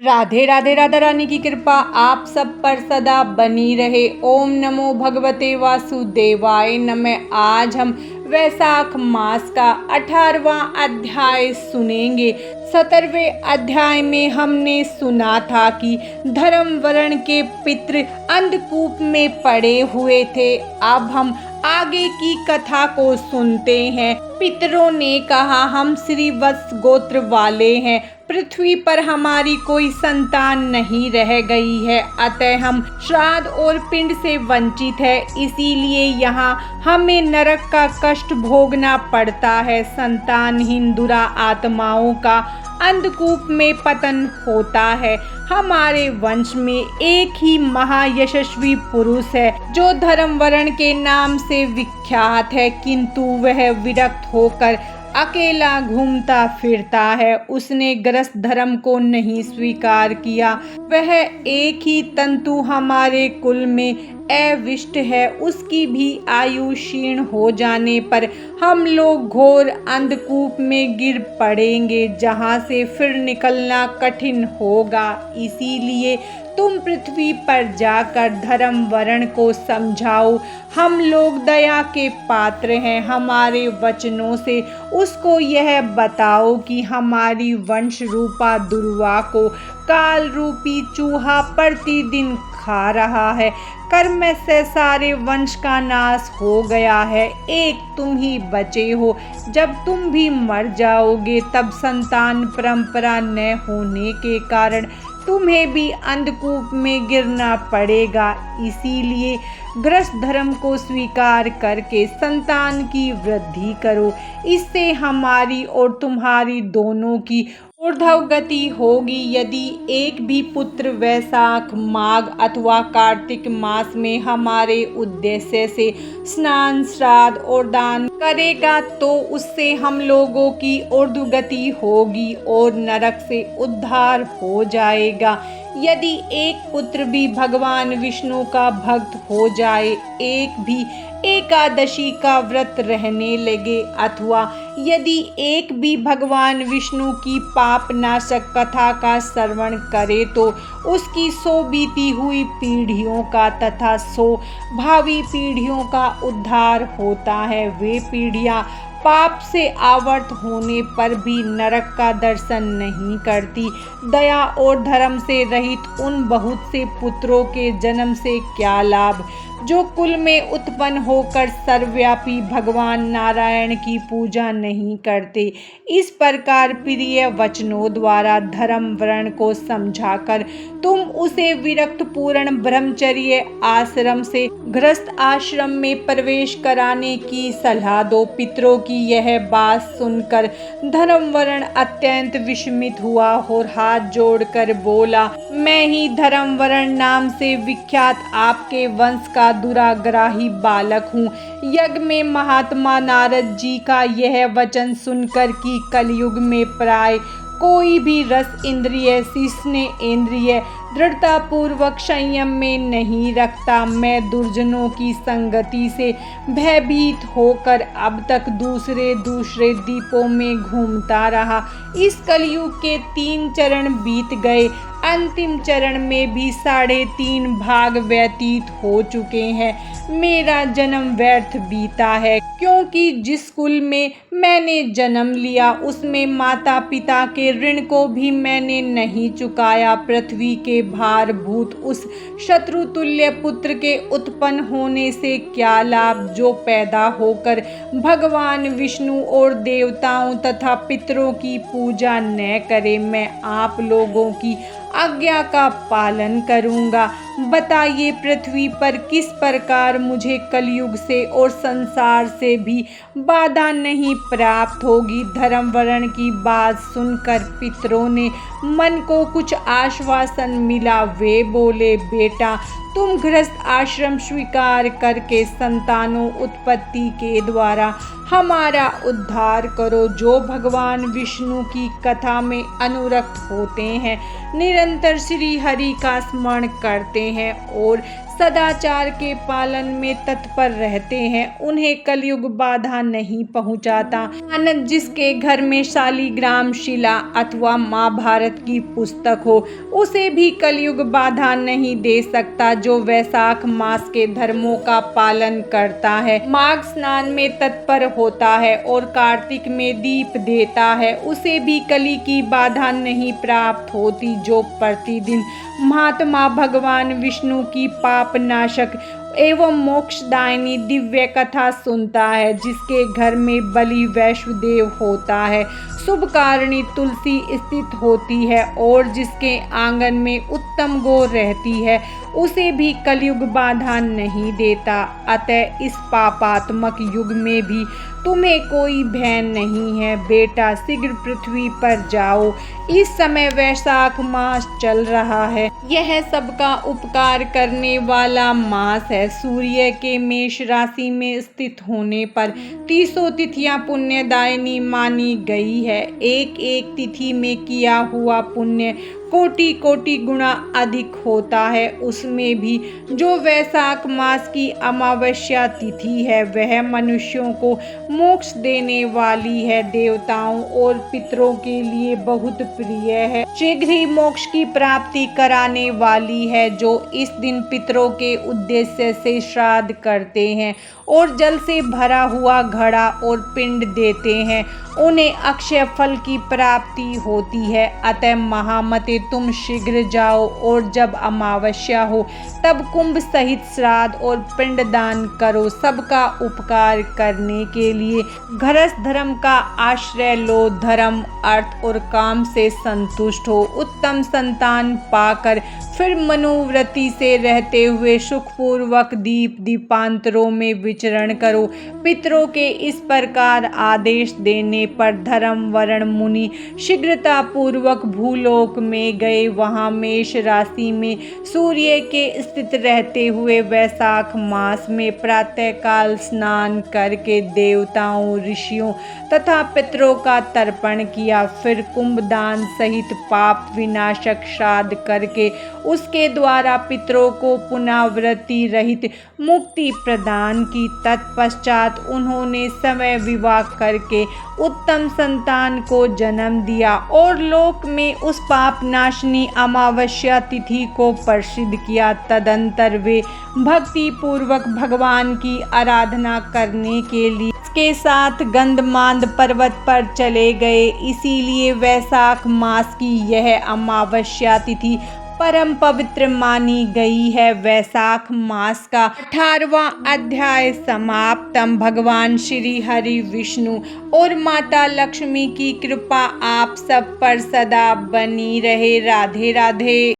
राधे राधे। राधा रानी की कृपा आप सब पर सदा बनी रहे। ओम नमो भगवते वासुदेवाय नमः। आज हम वैशाख मास का 18वां अध्याय सुनेंगे। 17वें अध्याय में हमने सुना था कि धर्म वर्ण के पितृ अंधकूप में पड़े हुए थे। अब हम आगे की कथा को सुनते हैं। पितरों ने कहा, हम श्रीवत्स गोत्र वाले हैं, पृथ्वी पर हमारी कोई संतान नहीं रह गई है, अतः हम श्राद्ध और पिंड से वंचित है, इसीलिए यहाँ हमें नरक का कष्ट भोगना पड़ता है। संतानहीन दुरा आत्माओं का अंधकूप में पतन होता है। हमारे वंश में एक ही महायशस्वी पुरुष है जो धर्म वर्ण के नाम से विख्यात है, किंतु वह विरक्त होकर अकेला घूमता फिरता है। उसने गृहस्थ धर्म को नहीं स्वीकार किया। वह एक ही तंतु हमारे कुल में अविष्ट है। उसकी भी आयु क्षीण हो जाने पर हम लोग घोर अंधकूप में गिर पड़ेंगे, जहाँ से फिर निकलना कठिन होगा। इसीलिए तुम पृथ्वी पर जाकर धर्म वर्ण को समझाओ। हम लोग दया के पात्र हैं। हमारे वचनों से उसको यह बताओ कि हमारी वंश रूपा दुर्वा को काल रूपी चूहा प्रतिदिन खा रहा है। कर्म से सारे वंश का नाश हो गया है, एक तुम ही बचे हो। जब तुम भी मर जाओगे तब संतान परंपरा न होने के कारण तुम्हें भी अंधकूप में गिरना पड़ेगा। इसीलिए गृहस्थ धर्म को स्वीकार करके संतान की वृद्धि करो। इससे हमारी और तुम्हारी दोनों की ऊर्ध्व गति होगी। यदि एक भी पुत्र वैशाख माघ अथवा कार्तिक मास में हमारे उद्देश्य से स्नान श्राद्ध और दान करेगा तो उससे हम लोगों की ऊर्ध्व गति होगी और नरक से उद्धार हो जाएगा। यदि एक पुत्र भी भगवान विष्णु का भक्त हो जाए, एक भी एकादशी का व्रत रहने लगे, अथवा यदि एक भी भगवान विष्णु की पाप नाशक कथा का श्रवण करे तो उसकी 100 बीती हुई पीढ़ियों का तथा 100 भावी पीढ़ियों का उद्धार होता है। वे पीढ़ियां पाप से आवर्त होने पर भी नरक का दर्शन नहीं करती। दया और धर्म से रहित उन बहुत से पुत्रों के जन्म से क्या लाभ, जो कुल में उत्पन्न होकर सर्वव्यापी भगवान नारायण की पूजा नहीं करते। इस प्रकार प्रिय वचनों द्वारा धर्म वर्ण को समझाकर तुम उसे विरक्त पूर्ण ब्रह्मचर्य आश्रम से गृहस्थ आश्रम में प्रवेश कराने की सलाह दो। पितरों की यह बात सुनकर धर्म वर्ण अत्यंत विस्मित हुआ और हाथ जोड़कर बोला, मैं ही धर्म वर्ण नाम से विख्यात आपके वंश का दुराग्राही बालक हूँ। यज्ञ में महात्मा नारद जी का यह वचन सुनकर कि कलयुग में प्राय कोई भी रस इंद्रिय शिष्ण इंद्रिय दृढ़ता पूर्वक संयम में नहीं रखता, मैं दुर्जनों की संगति से भयभीत होकर अब तक दूसरे द्वीपों में घूमता रहा। इस कलयुग के 3 चरण बीत गए, अंतिम चरण में भी 3.5 भाग व्यतीत हो चुके हैं। मेरा जन्म व्यर्थ बीता है, क्योंकि जिस कुल में मैंने जन्म लिया उसमें माता पिता के ऋण को भी मैंने नहीं चुकाया। पृथ्वी के भारभूत उस शत्रुतुल्य पुत्र के उत्पन्न होने से क्या लाभ, जो पैदा होकर भगवान विष्णु और देवताओं तथा पितरों की पूजा न करे। मैं आप लोगों की आज्ञा का पालन करूंगा। बताइए पृथ्वी पर किस प्रकार मुझे कलयुग से और संसार से भी बाधा नहीं प्राप्त होगी। धर्म वर्ण की बात सुनकर पितरों ने मन को कुछ आश्वासन मिला। वे बोले, बेटा तुम गृहस्थ आश्रम स्वीकार करके संतानों उत्पत्ति के द्वारा हमारा उद्धार करो। जो भगवान विष्णु की कथा में अनुरक्त होते हैं, निरंतर श्री हरि का स्मरण करते हैं और सदाचार के पालन में तत्पर रहते हैं, उन्हें कलयुग बाधा नहीं पहुंचाता। आनंद जिसके घर में शालिग्राम शिला अथवा महाभारत की पुस्तक हो, उसे भी कलयुग बाधा नहीं दे सकता। जो वैशाख मास के धर्मों का पालन करता है, माघ स्नान में तत्पर होता है और कार्तिक में दीप देता है, उसे भी कली की बाधा नहीं प्राप्त होती। जो प्रतिदिन महात्मा भगवान विष्णु की पाप नाशक एवं मोक्षदायिनी दिव्य कथा सुनता है, जिसके घर में बलि वैष्णदेव होता है, शुभ कारिणी तुलसी स्थित होती है और जिसके आंगन में उत्तम गौ रहती है, उसे भी कलयुग बाधा नहीं देता। अतः इस पापात्मक युग में भी तुम्हें कोई भय नहीं है। बेटा, शीघ्र पृथ्वी पर जाओ। इस समय वैशाख मास चल रहा है। यह सबका उपकार करने वाला मास है। सूर्य के मेष राशि में स्थित होने पर 30 तिथियां पुण्यदायिनी मानी गई है। एक एक तिथि में किया हुआ पुण्य कोटि कोटि गुना अधिक होता है। उसमें भी जो वैशाख मास की अमावस्या तिथि है, वह मनुष्यों को मोक्ष देने वाली है, देवताओं और पितरों के लिए बहुत प्रिय है, शीघ्र ही मोक्ष की प्राप्ति कराने वाली है। जो इस दिन पितरों के उद्देश्य से श्राद्ध करते हैं और जल से भरा हुआ घड़ा और पिंड देते हैं, उन्हें अक्षय फल की प्राप्ति होती है। अतः महामते, तुम शीघ्र जाओ और जब अमावस्या हो तब कुंभ सहित श्राद्ध और पिंडदान करो। सबका उपकार करने के लिए गृहस्थ धर्म का आश्रय लो। धर्म, अर्थ और काम से संतुष्ट हो। उत्तम संतान पाकर फिर मनोवृत्ति से रहते हुए सुखपूर्वक दीपांतरों में विचरण करो। पितरों के इस प्रकार आदेश देने पर धर्म वर्ण मुनि शीघ्रता पूर्वक भूलोक में गए। वहां मेष राशि में सूर्य के स्थित रहते हुए वैशाख मास में प्रातःकाल स्नान करके देवताओं, ऋषियों तथा पितरों का तर्पण किया। फिर कुंभदान सहित पाप विनाशक श्राद्ध करके उसके द्वारा पितरों को पुनरावृत्ति रहित मुक्ति प्रदान की। तत्पश्चात उन्होंने समय विवाह करके उत्तम संतान को जन्म दिया और लोक में उस पाप नाशनी अमावस्या तिथि को प्रसिद्ध किया। तदंतर वे भक्ति पूर्वक भगवान की आराधना करने के लिए के साथ गंधमार्द पर्वत पर चले गए। इसीलिए वैशाख मास की यह अमावस्या तिथि परम पवित्र मानी गई है। वैशाख मास का 18वां अध्याय समाप्तम। भगवान श्री हरि विष्णु और माता लक्ष्मी की कृपा आप सब पर सदा बनी रहे। राधे राधे।